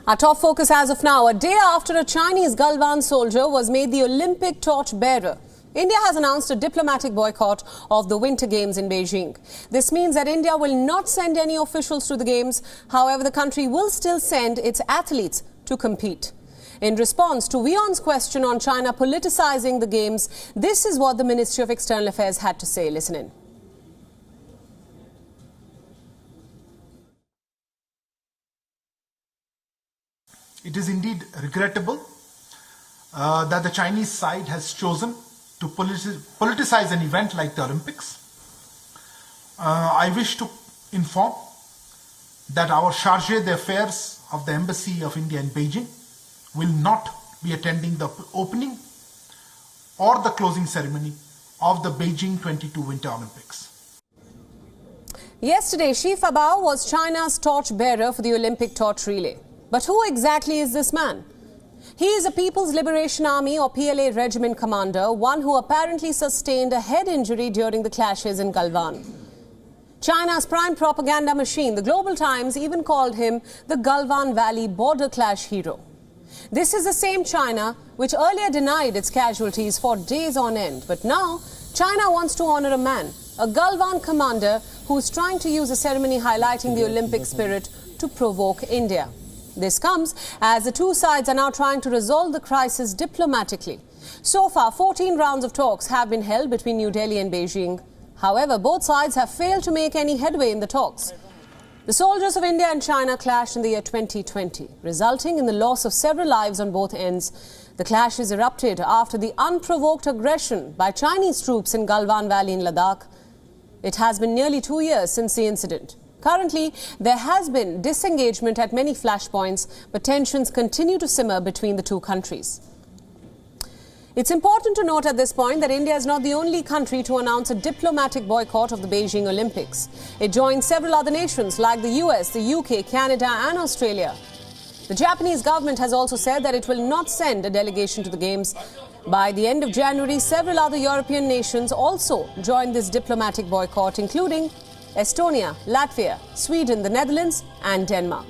Our top focus as of now, a day after a Chinese Galwan soldier was made the Olympic torchbearer. India has announced a diplomatic boycott of the Winter Games in Beijing. This means that India will not send any officials to the Games. However, the country will still send its athletes to compete. In response to WION's question on China politicizing the Games, this is what the Ministry of External Affairs had to say. Listen in. It is indeed regrettable that the Chinese side has chosen to politicize an event like the Olympics. I wish to inform that our chargé d'affaires of the Embassy of India in Beijing will not be attending the opening or the closing ceremony of the Beijing 22 Winter Olympics. Yesterday, Xi Fabao was China's torchbearer for the Olympic torch relay. But who exactly is this man? He is a People's Liberation Army or PLA regiment commander, one who apparently sustained a head injury during the clashes in Galwan. China's prime propaganda machine, the Global Times, even called him the Galwan Valley border clash hero. This is the same China which earlier denied its casualties for days on end. But now, China wants to honor a man, a Galwan commander who's trying to use a ceremony highlighting the Olympic spirit to provoke India. This comes as the two sides are now trying to resolve the crisis diplomatically. So far, 14 rounds of talks have been held between New Delhi and Beijing. However, both sides have failed to make any headway in the talks. The soldiers of India and China clashed in the year 2020, resulting in the loss of several lives on both ends. The clashes erupted after the unprovoked aggression by Chinese troops in Galwan Valley in Ladakh. It has been nearly 2 years since the incident. Currently, there has been disengagement at many flashpoints, but tensions continue to simmer between the two countries. It's important to note at this point that India is not the only country to announce a diplomatic boycott of the Beijing Olympics. It joins several other nations like the US, the UK, Canada and Australia. The Japanese government has also said that it will not send a delegation to the Games. By the end of January, several other European nations also joined this diplomatic boycott, including Estonia, Latvia, Sweden, the Netherlands and Denmark.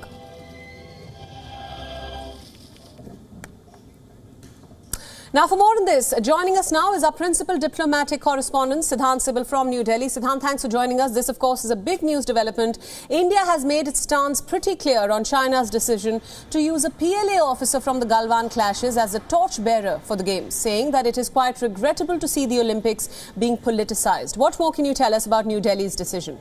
Now, for more on this, joining us now is our principal diplomatic correspondent, Siddhant Sibal from New Delhi. Siddhant, thanks for joining us. This, of course, is a big news development. India has made its stance pretty clear on China's decision to use a PLA officer from the Galwan clashes as a torchbearer for the Games, saying that it is quite regrettable to see the Olympics being politicized. What more can you tell us about New Delhi's decision?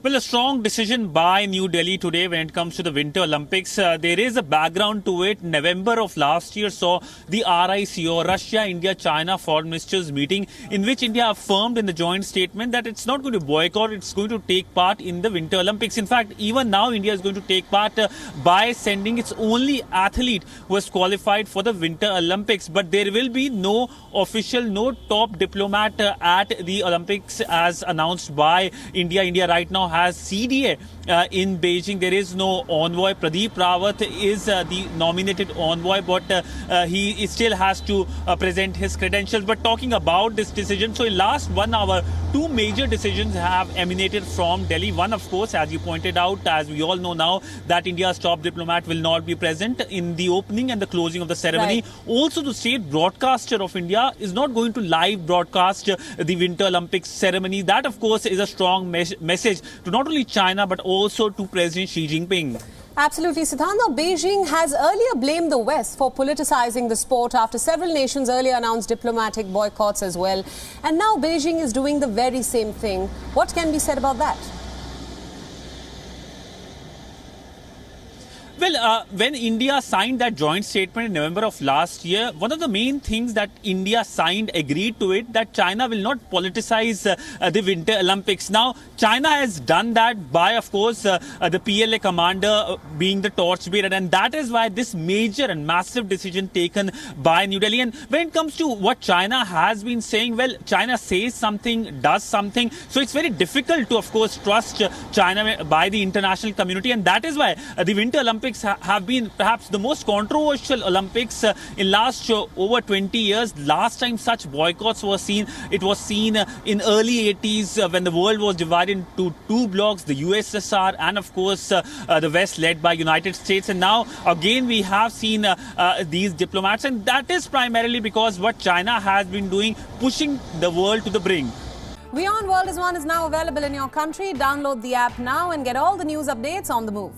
Well, a strong decision by New Delhi today when it comes to the Winter Olympics. There is a background to it. November of last year saw the RICO, Russia, India, China foreign ministers meeting, in which India affirmed in the joint statement that it's not going to boycott, it's going to take part in the Winter Olympics. In fact, even now India is going to take part by sending its only athlete who has qualified for the Winter Olympics. But there will be no official, no top diplomat at the Olympics as announced by India. India right now has CDA in Beijing. There is no envoy. Pradeep Rawat is the nominated envoy, but he still has to present his credentials. But talking about this decision, so in last 1 hour, two major decisions have emanated from Delhi. One, of course, as you pointed out, as we all know now, that India's top diplomat will not be present in the opening and the closing of the ceremony. Right. Also, the state broadcaster of India is not going to live broadcast the Winter Olympics ceremony. That, of course, is a strong message to not only China but also to President Xi Jinping. Absolutely, Siddhant. Now, Beijing has earlier blamed the West for politicizing the sport after several nations earlier announced diplomatic boycotts as well. And now Beijing is doing the very same thing. What can be said about that? Well, when India signed that joint statement in November of last year, one of the main things that India signed, agreed to it, that China will not politicize the Winter Olympics. Now, China has done that by, of course, the PLA commander being the torchbearer, and that is why this major and massive decision taken by New Delhi. And when it comes to what China has been saying, well, China says something, does something, so it's very difficult to, of course, trust China by the international community, and that is why the Winter Olympics Olympics have been perhaps the most controversial Olympics in last over 20 years. Last time such boycotts were seen, it was seen in early 80s when the world was divided into two blocks, the USSR and of course the West led by United States. And now again we have seen these diplomats, and that is primarily because what China has been doing, pushing the world to the brink. WION World is now available in your country. Download the app now and get all the news updates on the move.